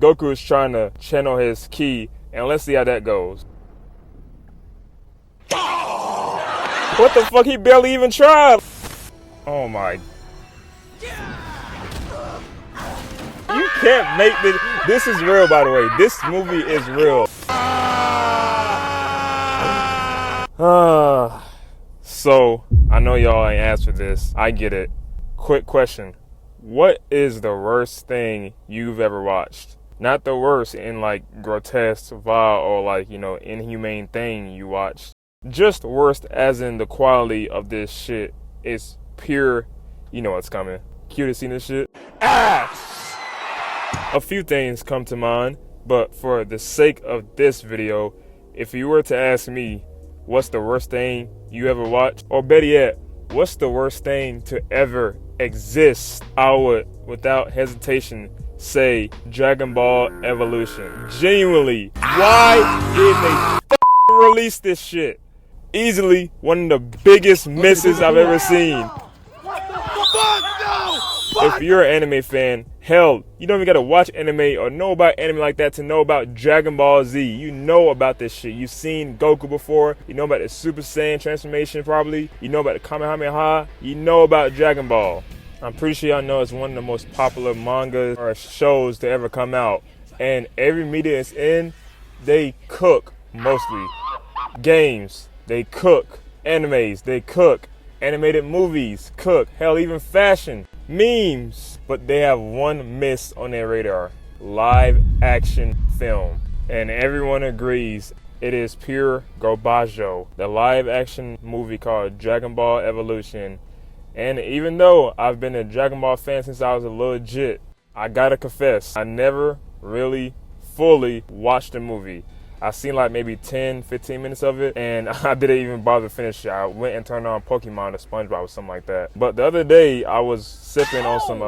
Goku is trying to channel his ki, and let's see how that goes. What the fuck? He barely even tried. Oh my. You can't make this. This is real, by the way. This movie is real. So, I know y'all ain't asked for this. I get it. Quick question. What is the worst thing you've ever watched? Not the worst in like grotesque, vile, or like, inhumane thing you watched. Just worst as in the quality of this shit is pure, you know what's coming. Cute to see this shit. Ass! A few things come to mind, but for the sake of this video, if you were to ask me, what's the worst thing you ever watched? Or better yet, what's the worst thing to ever exist? I would, without hesitation, say Dragon Ball Evolution. Genuinely, why did they release this shit? Easily one of the biggest misses I've ever seen. If you're an anime fan, hell, you don't even gotta watch anime or know about anime like that to know about Dragon Ball Z. You know about this shit. You've seen Goku before. You know about the Super Saiyan transformation probably. You know about the Kamehameha. You know about Dragon Ball. I'm pretty sure y'all know it's one of the most popular mangas or shows to ever come out. And every media it's in, they cook mostly. Games, they cook. Animes, they cook. Animated movies, cook. Hell, even fashion. Memes. But they have one miss on their radar. Live action film. And everyone agrees it is pure garbage. The live action movie called Dragon Ball Evolution. And even though I've been a Dragon Ball fan since I was a little jit, I gotta confess, I never really fully watched the movie. I seen like maybe 10, 15 minutes of it, and I didn't even bother to finish it. I went and turned on Pokemon or SpongeBob or something like that. But the other day, I was sipping on some,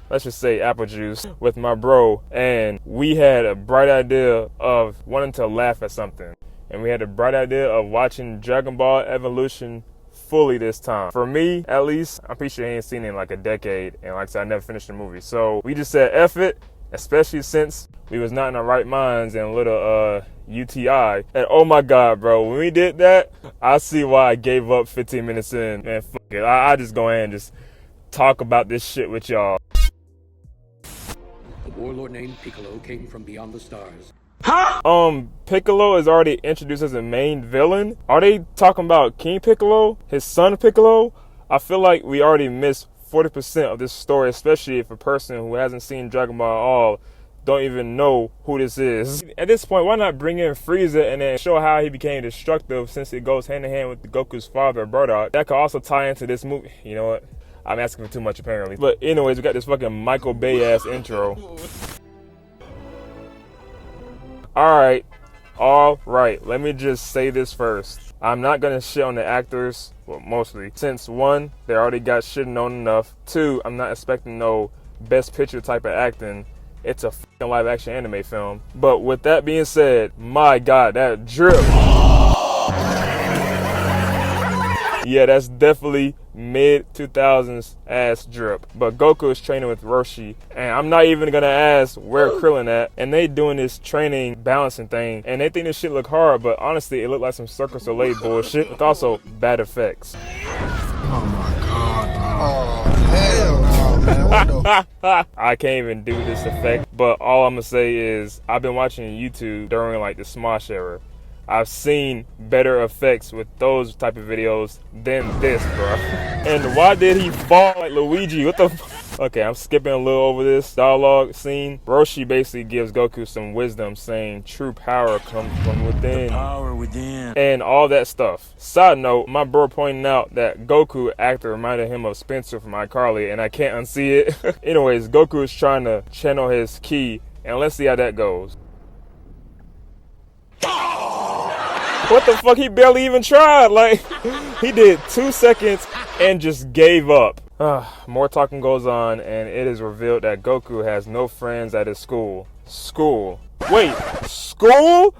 let's just say apple juice with my bro, and we had a bright idea of wanting to laugh at something. And we had a bright idea of watching Dragon Ball Evolution fully this time. For me, at least, I'm pretty sure I ain't seen it in like a decade, and like I said, I never finished the movie. So we just said F it, especially since we was not in our right minds and a little UTI. And oh my God, bro, when we did that, I see why I gave up 15 minutes in. Man, fuck it. I just go ahead and just talk about this shit with y'all. A warlord named Piccolo came from beyond the stars. Huh? Piccolo is already introduced as a main villain. Are they talking about King Piccolo? His son Piccolo? I feel like we already missed 40% of this story, especially if a person who hasn't seen Dragon Ball at all don't even know who this is. At this point, why not bring in Frieza and then show how he became destructive, since it goes hand in hand with Goku's father, Bardock. That could also tie into this movie. You know what? I'm asking for too much apparently. But anyways, we got this fucking Michael Bay ass intro. Alright, let me just say this first. I'm not gonna shit on the actors, well, mostly, since one, they already got shitting on enough. Two, I'm not expecting no best picture type of acting. It's a fucking live action anime film. But with that being said, my God, that drip. Yeah, that's definitely mid-2000s ass drip. But Goku is training with Roshi, and I'm not even gonna ask where Krillin at. And they doing this training balancing thing, and they think this shit look hard, but honestly, it looked like some Cirque du Soleil bullshit with also bad effects. Oh my God, oh hell no, man. What the I can't even do this effect, but all I'm gonna say is I've been watching YouTube during like the Smosh era. I've seen better effects with those type of videos than this, bro. And why did he fall like Luigi? What the f? Okay, I'm skipping a little over this dialogue scene. Roshi basically gives Goku some wisdom, saying true power comes from within. Power within. And all that stuff. Side note, my bro pointing out that Goku actor reminded him of Spencer from iCarly, and I can't unsee it. Anyways, Goku is trying to channel his ki, and let's see how that goes. What the fuck? He barely even tried. Like, he did 2 seconds and just gave up. More talking goes on, and it is revealed that Goku has no friends at his school. School? Wait, school?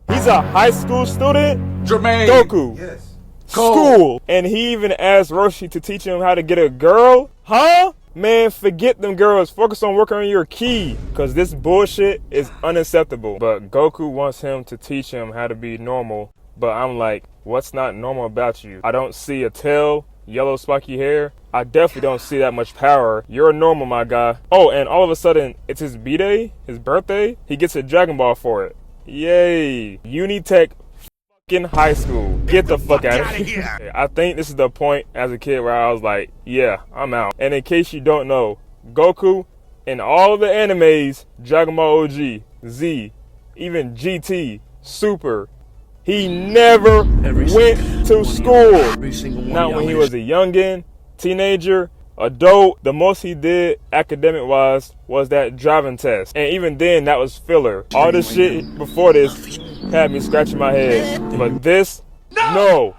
He's a high school student? Jermaine. Goku. Yes. School. And he even asked Roshi to teach him how to get a girl? Huh? Man, forget them girls. Focus on working on your ki, because this bullshit is unacceptable. But Goku wants him to teach him how to be normal. But I'm like, what's not normal about you? I don't see a tail, yellow spiky hair. I definitely don't see that much power. You're normal, my guy. Oh, and all of a sudden, it's his B-Day, his birthday. He gets a Dragon Ball for it. Yay. Unitech fucking high school. Get the fuck out of here. I think this is the point as a kid where I was like, yeah, I'm out. And in case you don't know, Goku in all of the animes, Dragon Ball OG, Z, even GT, Super, he never went to school. Not when he was a youngin', teenager, adult. The most he did academic-wise was that driving test. And even then, that was filler. All this shit before this had me scratching my head. But this, no.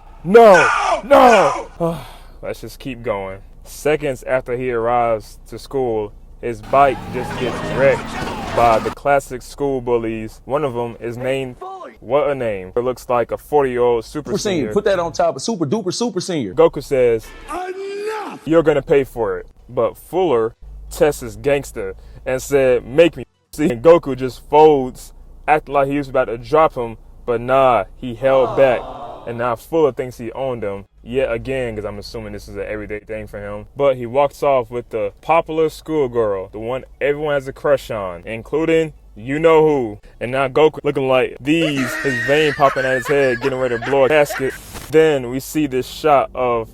Let's just keep going. Seconds after he arrives to school, his bike just gets wrecked by the classic school bullies. One of them is named, what a name. It looks like a 40-year-old super senior. Put that on top of super duper super senior. Goku says, enough! You're gonna pay for it. But Fuller tests his gangster and said, make me see. And Goku just folds, acting like he was about to drop him, but nah, he held back. And now Fuller thinks he owned him yet again, because I'm assuming this is an everyday thing for him. But he walks off with the popular schoolgirl, the one everyone has a crush on, including you know who. And now Goku looking like these, his vein popping at his head, getting ready to blow a casket. Then we see this shot of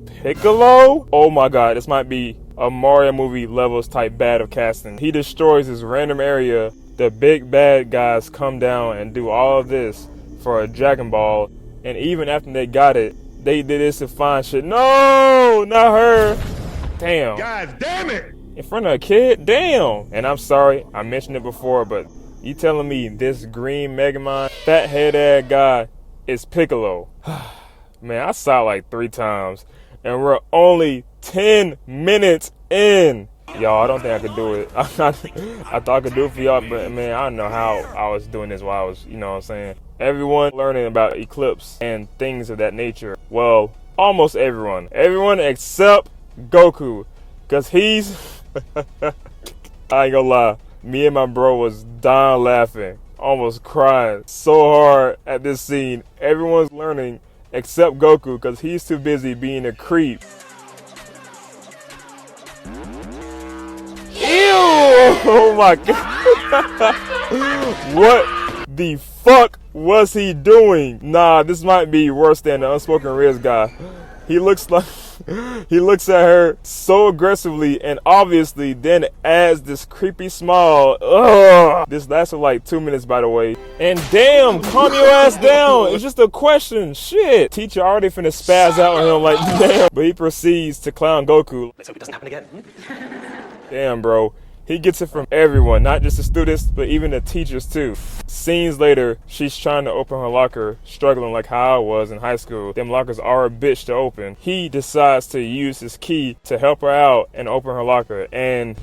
Piccolo. Oh my god, this might be a Mario movie levels type bad of casting. He destroys this random area. The big bad guys come down and do all of this for a Dragon Ball. And even after they got it, they did this to find shit. No, not her. Damn. God damn it. In front of a kid? Damn. And I'm sorry, I mentioned it before, but you telling me this green Megamind, fat head ass guy is Piccolo? Man, I saw it like 3 times. And we're only 10 minutes in. Y'all, I don't think I could do it. I thought I could do it for y'all, but man, I don't know how I was doing this while I was, you know what I'm saying? Everyone learning about Eclipse and things of that nature. Well, almost everyone. Everyone except Goku. Because he's... I ain't gonna lie. Me and my bro was dying laughing. Almost crying so hard at this scene. Everyone's learning except Goku because he's too busy being a creep. Ew! Oh my god. What the fuck was he doing? Nah, this might be worse than the Unspoken Riz guy. He looks at her so aggressively and obviously then adds this creepy smile. Ugh. This lasted like 2 minutes, by the way. And damn, calm your ass down. It's just a question. Shit. Teacher already finna spaz out on him like damn. But he proceeds to clown Goku. Let's hope it doesn't happen again. Damn, bro. He gets it from everyone, not just the students, but even the teachers too. Scenes later, she's trying to open her locker, struggling like how I was in high school. Them lockers are a bitch to open. He decides to use his key to help her out and open her locker. And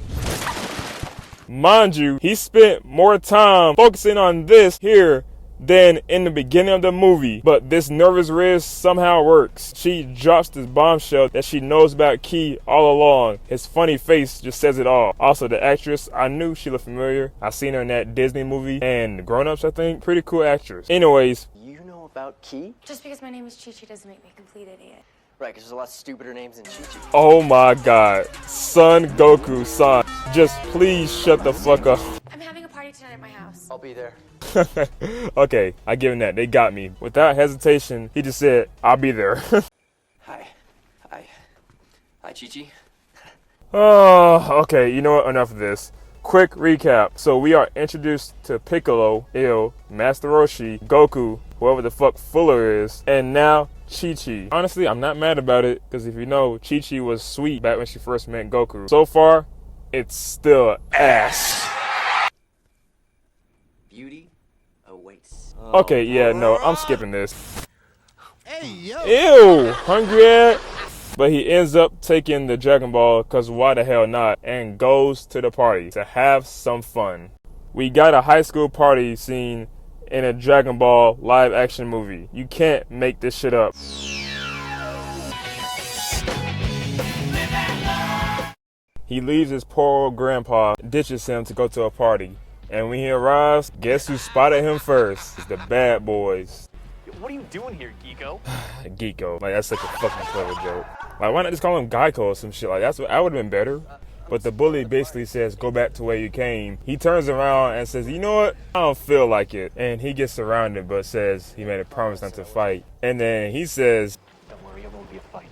mind you, he spent more time focusing on this here than in the beginning of the movie. But this nervous Riz somehow works. She drops this bombshell that she knows about Ki all along. His funny face just says it all. Also, the actress, I knew she looked familiar. I seen her in that Disney movie and Grown Ups, I think. Pretty cool actress. Anyways. You know about Ki? Just because my name is Chi-Chi doesn't make me a complete idiot. Right, because there's a lot stupider names than Chi-Chi. Oh my god. Son Goku, son. Just please shut the fuck up. I'm having a party tonight at my house. I'll be there. Okay, I give him that. They got me. Without hesitation, he just said, I'll be there. Hi, Chi-Chi. Oh, okay, you know what? Enough of this. Quick recap. So we are introduced to Piccolo, Master Roshi, Goku, whoever the fuck Fuller is, and now Chi-Chi. Honestly, I'm not mad about it, because if you know, Chi-Chi was sweet back when she first met Goku. So far, it's still ass. Beauty awaits. Okay, yeah, no, I'm skipping this. Hey, yo. Ew, hungry ass. But he ends up taking the Dragon Ball, because why the hell not, and goes to the party to have some fun. We got a high school party scene in a Dragon Ball live action movie. You can't make this shit up. He leaves his poor old grandpa, ditches him to go to a party. And when he arrives, guess who spotted him first? It's the bad boys. What are you doing here, Geeko? Geeko. Like, that's such a fucking clever joke. Like, why not just call him Geico or some shit? Like, that would have been better. But the bully basically says, go back to where you came. He turns around and says, you know what? I don't feel like it. And he gets surrounded, but says he made a promise not to fight. And then he says, Don't worry, it won't be a fight.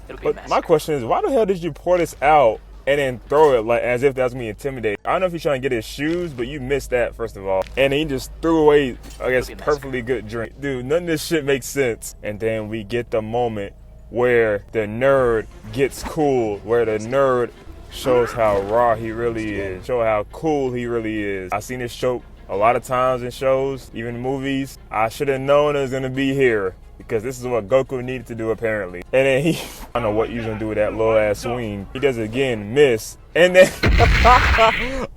It'll be a but mess. my question is, why the hell did you pour this out and then throw it like as if that's me intimidating? I don't know if he's trying to get his shoes, but you missed that, first of all. And he just threw away, I guess, perfectly good drink. Dude, none of this shit makes sense. And then we get the moment where the nerd gets cool, where the nerd shows how raw he really is, show how cool he really is. I've seen this joke a lot of times in shows, even movies. I should have known it was gonna be here, because this is what Goku needed to do apparently. And then he, I don't know what he's gonna do with that little ass swing. He does it again, miss. And then,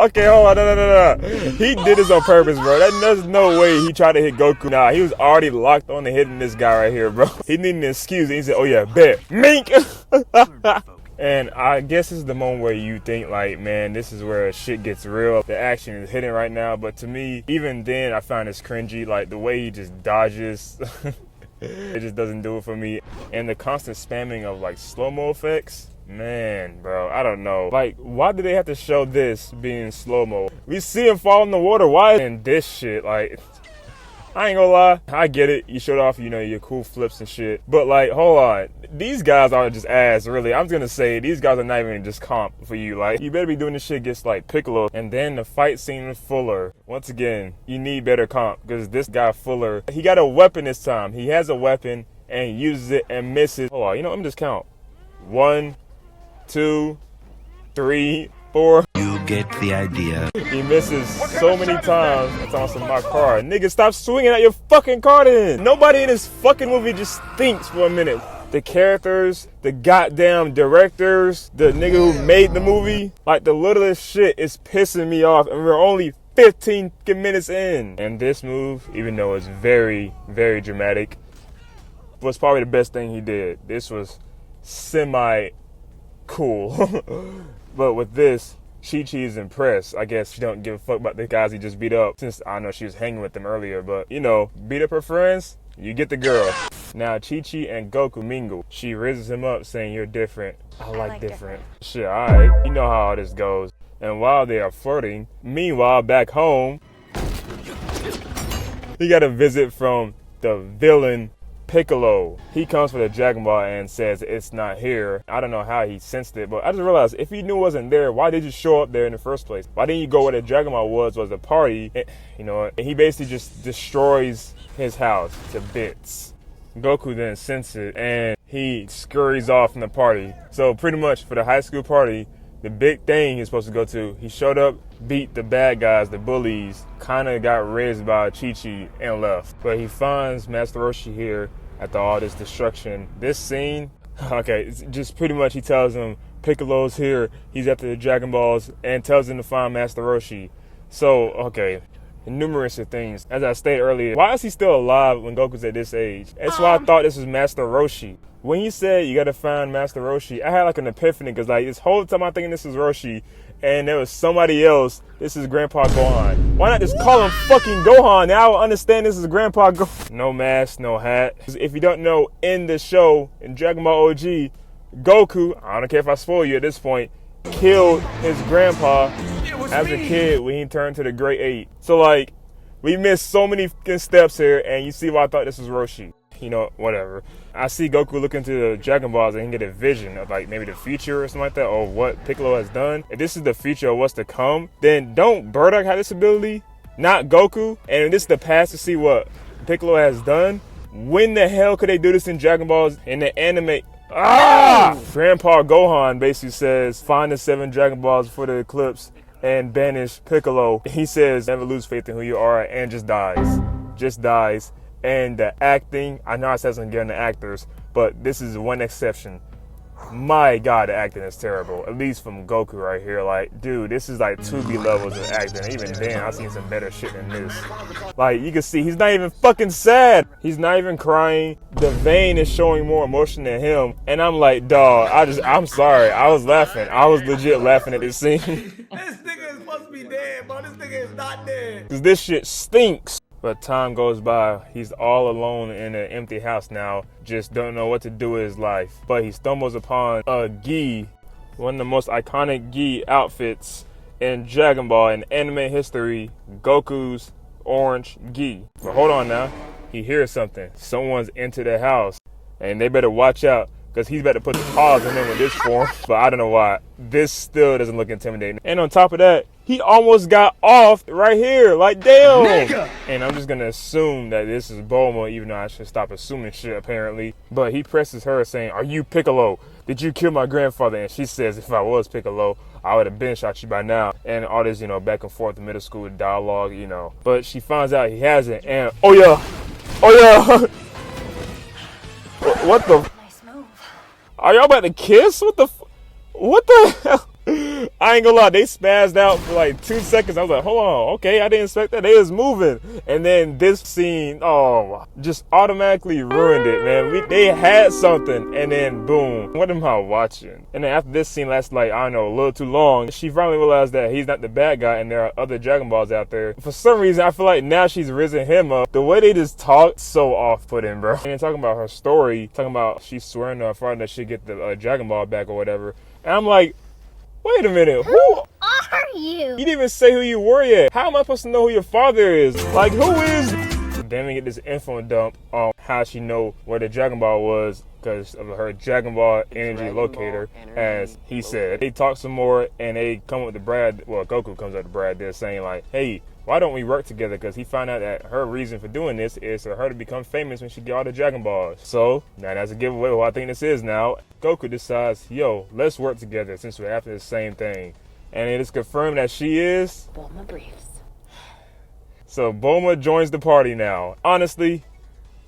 okay, hold on, no. He did this on purpose, bro. There's no way he tried to hit Goku. Nah, he was already locked on to hitting this guy right here, bro. He needed an excuse. He said, oh yeah, bet. Mink! And I guess this is the moment where you think like, man, this is where shit gets real. The action is hitting right now. But to me, even then, I find this cringy. Like the way he just dodges. It just doesn't do it for me. And the constant spamming of like slow-mo effects. Man, bro, I don't know. Like, why do they have to show this being slow-mo? We see him fall in the water. Why? And this shit, like, I ain't gonna lie. I get it. You showed off, you know, your cool flips and shit. But, like, hold on. These guys are just ass, really. I'm just gonna say, these guys are not even just comp for you. Like, you better be doing this shit against, like, Piccolo. And then the fight scene with Fuller. Once again, you need better comp. Because this guy, Fuller, he got a weapon this time. He has a weapon and uses it and misses. Hold on, you know, let me just count. 1, 2, 3, 4. You get the idea. He misses so many times. It's awesome. My car. Nigga, stop swinging at your fucking car then. Nobody in this fucking movie just thinks for a minute. The characters, the goddamn directors, the nigga who made the movie, like the littlest shit is pissing me off. And we're only 15 minutes in. And this move, even though it's very, very dramatic, was probably the best thing he did. This was semi cool. But with this, Chi-Chi is impressed. I guess she don't give a fuck about the guys he just beat up, since I know she was hanging with them earlier. But, you know, beat up her friends, you get the girl. Now Chi-Chi and Goku mingle. She raises him up saying, you're different. I like different. Shit, alright. You know how all this goes. And while they are flirting, meanwhile back home, he got a visit from the villain Piccolo. He comes for the Dragon Ball and says it's not here. I don't know how he sensed it, but I just realized if he knew it wasn't there, why did you show up there in the first place? Why didn't you go where the Dragon Ball was a party? And, you know what? He basically just destroys his house to bits. Goku then senses it and he scurries off from the party. So pretty much for the high school party, the big thing he's supposed to go to, he showed up, beat the bad guys, the bullies, kind of got raised by Chi-Chi and left. But he finds Master Roshi here after all this destruction. This scene, okay, it's just pretty much he tells him Piccolo's here, he's after the Dragon Balls, and tells him to find Master Roshi. So, okay, numerous of things. As I stated earlier, why is he still alive when Goku's at this age? That's why I thought this was Master Roshi. When he said you gotta find Master Roshi, I had like an epiphany, because like this whole time I'm thinking this is Roshi and there was somebody else. This is Grandpa Gohan. Why not just call him fucking Gohan? Now I will understand this is Grandpa Gohan. No mask, no hat. If you don't know, in the show, in Dragon Ball OG, Goku, I don't care if I spoil you at this point, killed his grandpa as a kid when he turned to the Great Eight. So like, we missed so many steps here, and you see why I thought this was Roshi. You know, whatever. I see Goku look into the Dragon Balls and get a vision of like maybe the future or something like that, or what Piccolo has done. If this is the future of what's to come, then don't Bardock have this ability, not Goku? And if this is the past to see what Piccolo has done, when the hell could they do this in Dragon Balls in the anime? Grandpa Gohan basically says, find the 7 Dragon Balls for the eclipse and banish Piccolo. He says, never lose faith in who you are, and just dies. Just dies. And the acting, I know I said something again, the actors, but this is one exception. My God, the acting is terrible. At least from Goku right here. Like, dude, this is like 2B levels of acting. Even then, I've seen some better shit than this. Like, you can see he's not even fucking sad. He's not even crying. The vein is showing more emotion than him. And I'm like, dog, I'm sorry. I was laughing. I was legit laughing at this scene. This nigga is supposed to be dead, bro. This nigga is not dead. Cause this shit stinks. But time goes by. He's all alone in an empty house now. Just don't know what to do with his life. But he stumbles upon a gi, one of the most iconic gi outfits in Dragon Ball in anime history, Goku's orange gi. But hold on now. He hears something. Someone's entered the house. And they better watch out, because he's about to put the paws in him with this form. But I don't know why. This still doesn't look intimidating. And on top of that, he almost got off right here. Like, damn. Nigga. And I'm just going to assume that this is Bulma, even though I should stop assuming shit, apparently. But he presses her saying, "Are you Piccolo? Did you kill my grandfather?" And she says, "If I was Piccolo, I would have been shot you by now." And all this, back and forth middle school dialogue, But she finds out he hasn't. And, oh, yeah. What the? Nice move. Are y'all about to kiss? What the hell? I ain't gonna lie, they spazzed out for like 2 seconds. I was like, hold on, okay, I didn't expect that. They was moving. And then this scene, just automatically ruined it, man. They had something, and then boom. What am I watching? And then after this scene lasts like, I don't know, a little too long, she finally realized that he's not the bad guy and there are other Dragon Balls out there. For some reason, I feel like now she's risen him up. The way they just talk, so off-putting, bro. And then talking about her story, talking about she's swearing to her father that she'll get the Dragon Ball back or whatever. And I'm like, wait a minute, who are you? You didn't even say who you were yet. How am I supposed to know who your father is? Like, who is? Then we get this info dump on how she know where the Dragon Ball was because of her Dragon Ball energy locator, as he said. They talk some more and they come up with Goku comes up to Brad there saying like, hey, why don't we work together? Because he found out that her reason for doing this is for her to become famous when she get all the Dragon Balls. So, now that's a giveaway who I think this is now. Goku decides, yo, let's work together since we're after the same thing. And it is confirmed that she is... Bulma briefs. So, Bulma joins the party now. Honestly,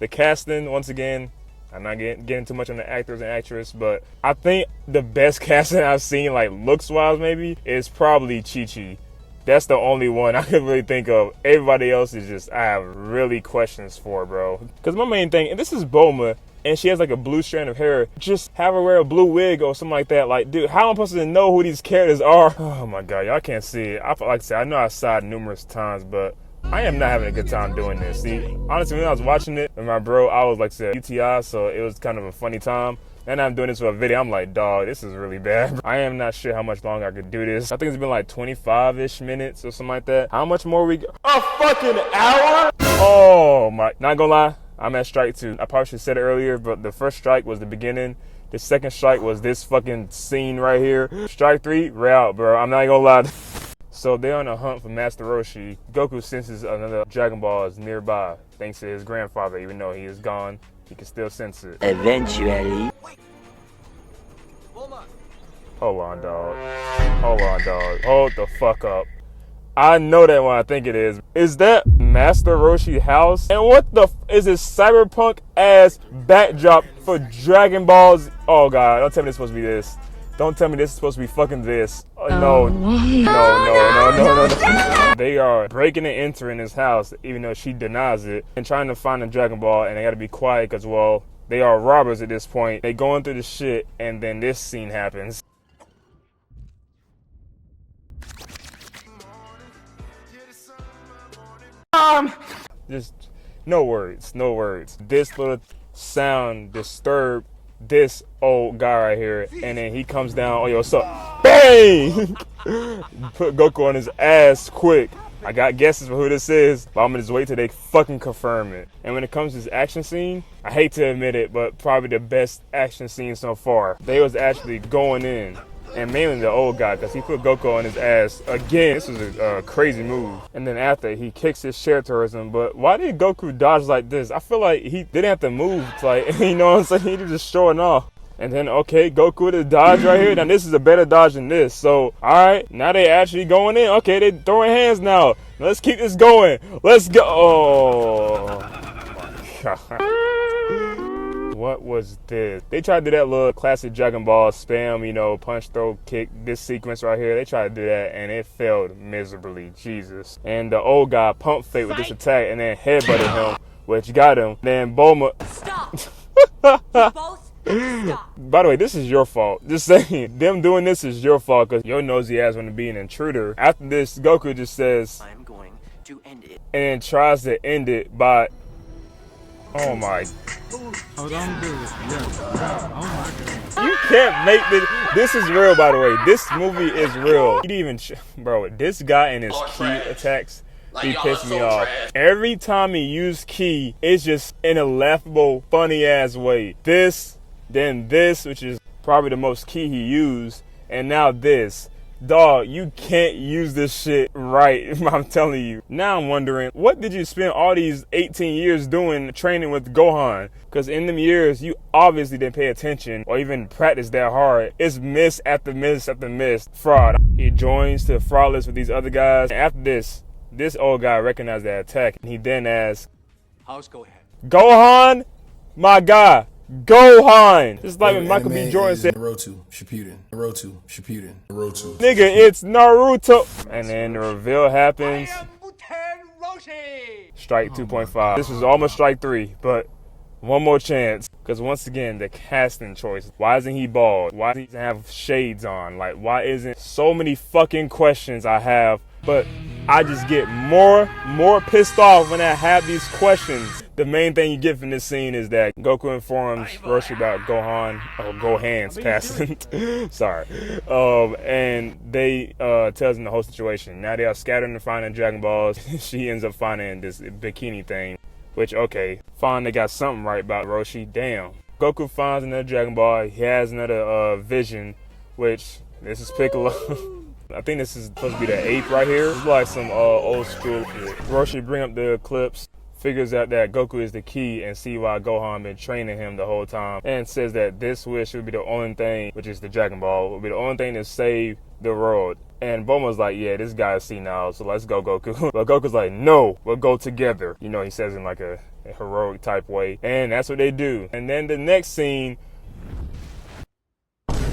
the casting, once again, I'm not getting too much on the actors and actress, but I think the best casting I've seen, like looks-wise maybe, is probably Chi-Chi. That's the only one I can really think of. Everybody else is just, I have really questions for, bro. Because my main thing, and this is Bulma, and she has like a blue strand of hair, just have her wear a blue wig or something like that. Like, dude, how am I supposed to know who these characters are? Oh my God, y'all can't see it. Like I said, I know I sighed numerous times, but I am not having a good time doing this. See, honestly, when I was watching it with my bro, I was like I said, UTI, so it was kind of a funny time. And I'm doing this for a video. I'm like, dog, this is really bad. I am not sure how much longer I could do this. I think it's been like 25-ish minutes or something like that. How much more we a fucking hour? Oh my, not gonna lie, I'm at strike 2. I probably should have said it earlier, but the first strike was the beginning. The second strike was this fucking scene right here. Strike 3, we're out, bro. I'm not gonna lie. So they're on a hunt for Master Roshi. Goku senses another Dragon Ball is nearby, thanks to his grandfather, even though he is gone. He can still sense it. Eventually. Hold on, dog. Hold the fuck up. I know that one. I think it is. Is that Master Roshi house? And what the is this cyberpunk ass backdrop for Dragon Balls? Oh God, don't tell me this is supposed to be this. Don't tell me this is supposed to be fucking this. No. They are breaking and entering his house, even though she denies it, and trying to find a Dragon Ball, and they gotta be quiet because, well, they are robbers at this point. They going through the shit, and then this scene happens. Just no words. This little sound disturbed this old guy right here, and then he comes down. Oh, yo, what's up? Bang! Put Goku on his ass quick. I got guesses for who this is, but I'm gonna just wait till they fucking confirm it. And when it comes to this action scene, I hate to admit it, but probably the best action scene so far. They was actually going in, and mainly the old guy, because he put Goku on his ass again. This was a crazy move. And then after, he kicks his chair towards him. But why did Goku dodge like this? I feel like he didn't have to move. Like, you know what I'm saying? He was just showing off. And then, okay, Goku with a dodge right here. Now, this is a better dodge than this. So, all right, now they actually going in. Okay, they throwing hands now. Let's keep this going. Let's go. Oh. What was this? They tried to do that little classic Dragon Ball spam, you know, punch, throw, kick, this sequence right here. They tried to do that, and it failed miserably. Jesus. And the old guy pump fake with this attack, and then headbutted him, which got him. Then Bulma. Stop! You both stop. By the way, this is your fault. Just saying, them doing this is your fault because your nosy ass want to be an intruder. After this, Goku just says, I'm going to end it. and then tries to end it by, oh my. Oh, don't do it. Yeah. Oh my God. You can't make this is real, by the way. This movie is real. He didn't even, bro, this guy and his key attacks, he pissed me off. Every time he used key, it's just in a laughable, funny ass way. This, then this, which is probably the most key he used, and now this. Dog, you can't use this shit right, I'm telling you. Now I'm wondering, what did you spend all these 18 years doing training with Gohan? Because in them years, you obviously didn't pay attention or even practice that hard. It's miss after miss after miss. Fraud. He joins to fraud list with these other guys. After this old guy recognized that attack. And he then asks, How's Gohan? Gohan, my guy. Gohan! It's like when Michael B. Jordan said, Naruto, Shippuden, Naruto, Shippuden, Naruto. nigga, it's Naruto. And then the reveal happens. Strike 2.5. This was almost strike 3, but one more chance. Because once again, the casting choice. Why isn't he bald? Why doesn't he have shades on? Like, why isn't so many fucking questions I have? But I just get more pissed off when I have these questions. The main thing you get from this scene is that Goku informs Roshi about Gohan's passing. Sorry. And they tells him the whole situation. Now they are scattering and finding Dragon Balls. She ends up finding this bikini thing. Which, okay, fine, they got something right about Roshi. Damn. Goku finds another Dragon Ball. He has another vision, which this is Piccolo. I think this is supposed to be the 8th right here. It's like some old school shit. Roshi bring up the clips, figures out that Goku is the key and see why Gohan been training him the whole time, and says that this wish would be the only thing, which is the Dragon Ball, would be the only thing to save the world. And Bulma's like, yeah, this guy's senile, so let's go, Goku. But Goku's like, no, we'll go together. You know, he says in like a heroic type way. And that's what they do. And then the next scene,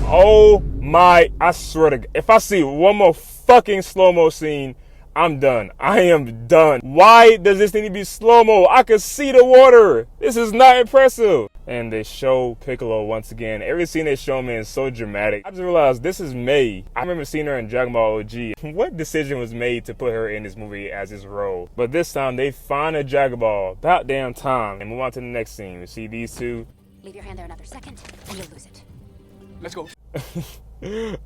oh my, I swear to God, if I see one more fucking slow-mo scene, I'm done. I am done. Why does this need to be slow-mo? I can see the water. This is not impressive. And they show Piccolo once again. Every scene they show me is so dramatic. I just realized this is Mei. I remember seeing her in Dragon Ball OG. What decision was made to put her in this movie as this role? But this time they find a Dragon Ball. About damn time. And move on to the next scene. We see these two. Leave your hand there another second, and you'll lose it. Let's go.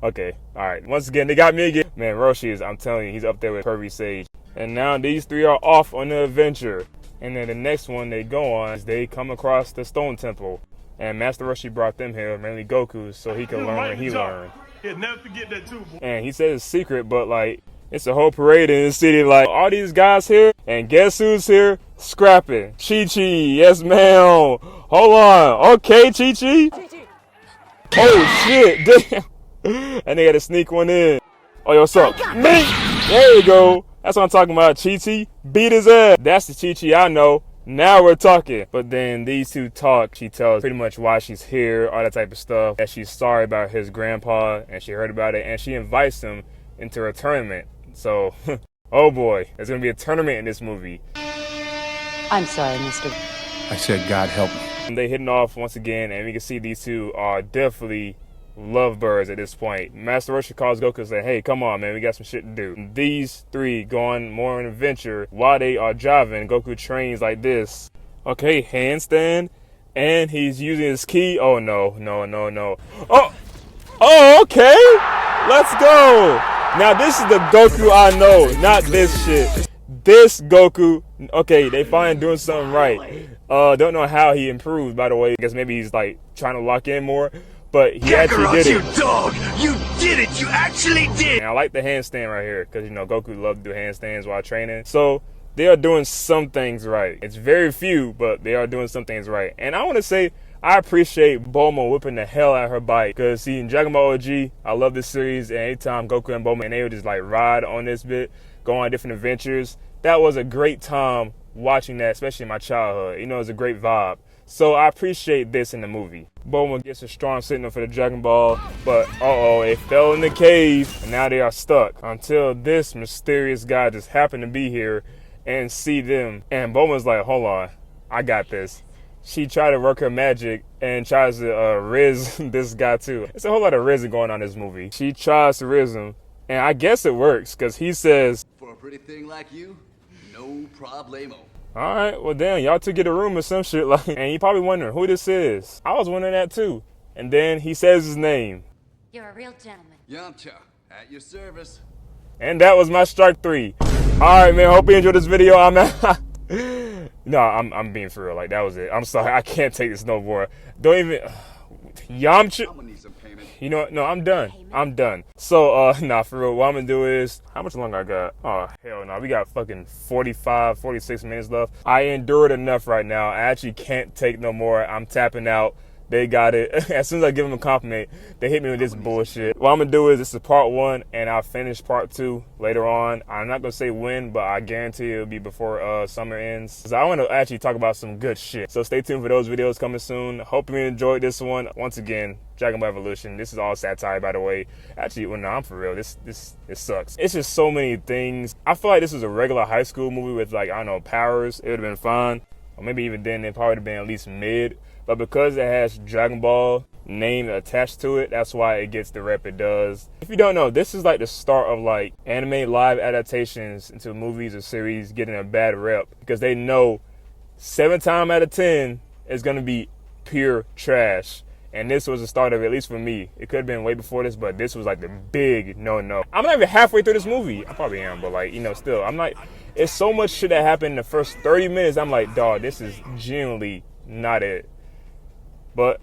Okay, alright. Once again, they got me again. Man, Roshi is, I'm telling you, he's up there with Kirby Sage. And now these three are off on the adventure. And then the next one they go on is they come across the Stone Temple. And Master Roshi brought them here, mainly Goku, so he can learn what he learned. He'll never forget that too, boy. And he says it's secret, but like, it's a whole parade in the city. Like, all these guys here, and guess who's here? Scrapping. Chi-Chi, yes ma'am. Hold on. Okay, Chi-Chi? Oh shit, damn. And they had to sneak one in. Oh, yo, what's up? Me! There you go. That's what I'm talking about. Chi-Chi beat his ass. That's the Chi-Chi I know. Now we're talking. But then these two talk. She tells pretty much why she's here, all that type of stuff. That she's sorry about his grandpa, and she heard about it, and she invites him into a tournament. So, oh boy, there's gonna be a tournament in this movie. I'm sorry, mister. I said, God help me. And they hitting off once again, and we can see these two are definitely lovebirds at this point. Master Roshi calls Goku and says, hey, come on, man, we got some shit to do. And these three going more on an adventure. While they are driving, Goku trains like this. Okay, handstand, and he's using his ki. Oh, no. Oh, okay. Let's go. Now, this is the Goku I know, not this shit. This Goku, okay, they find doing something right. Don't know how he improved, by the way. I guess maybe he's like trying to lock in more, but he actually did it. You dog! You did it! You actually did! And I like the handstand right here because, you know, Goku loved to do handstands while training. So they are doing some things right. It's very few, but they are doing some things right. And I want to say, I appreciate Bulma whipping the hell out of her bike. Because, see, in Dragon Ball OG, I love this series. And anytime Goku and Bulma, and they would just, like, ride on this bit, go on different adventures. That was a great time watching that, especially in my childhood. You know, it was a great vibe. So I appreciate this in the movie. Bulma gets a strong signal for the Dragon Ball, but it fell in the cave, and now they are stuck. Until this mysterious guy just happened to be here and see them. And Bulma's like, hold on, I got this. She tried to work her magic and tries to riz this guy too. It's a whole lot of rizzing going on in this movie. She tries to riz him, and I guess it works, because he says, For a pretty thing like you, no problemo. all right, well, damn, y'all two get a room or some shit. Like, and you probably wondering who this is. I was wondering that too. And then he says his name. You're a real gentleman. Yamcha, at your service. And that was my strike 3. All right, man, hope you enjoyed this video. No, I'm being for real. Like, that was it. I'm sorry. I can't take this no more. Don't even... Yamcha... I'm gonna need some payment. You know what? No, I'm done. I'm done. So, for real, what I'm gonna do is... How much longer I got? Oh, hell no. We got fucking 45, 46 minutes left. I endured enough right now. I actually can't take no more. I'm tapping out. They got it. As soon as I give them a compliment, they hit me with this bullshit. What I'm gonna do is, this is part 1, and I'll finish part 2 later on. I'm not gonna say when, but I guarantee it'll be before summer ends. So I want to actually talk about some good shit. So stay tuned for those videos coming soon. Hope you enjoyed this one. Once again, Dragon Ball Evolution. This is all satire, by the way. Actually, well, no, I'm for real. This sucks. It's just so many things. I feel like this was a regular high school movie with, like, I don't know, powers. It would have been fine. Or maybe even then, it probably would have been at least mid. But because it has Dragon Ball name attached to it, that's why it gets the rep it does. If you don't know, this is like the start of like anime live adaptations into movies or series getting a bad rep, because they know 7 times out of 10 is going to be pure trash. And this was the start of it, at least for me. It could have been way before this, but this was like the big no-no. I'm not even halfway through this movie. I probably am, but like, you know, still, I'm like, it's so much shit that happened in the first 30 minutes. I'm like, dog, this is genuinely not it. But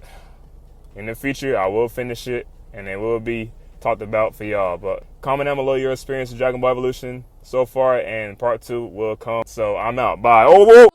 in the future, I will finish it, and it will be talked about for y'all. But comment down below your experience with Dragon Ball Evolution so far, and part 2 will come. So I'm out. Bye. Oh, whoa.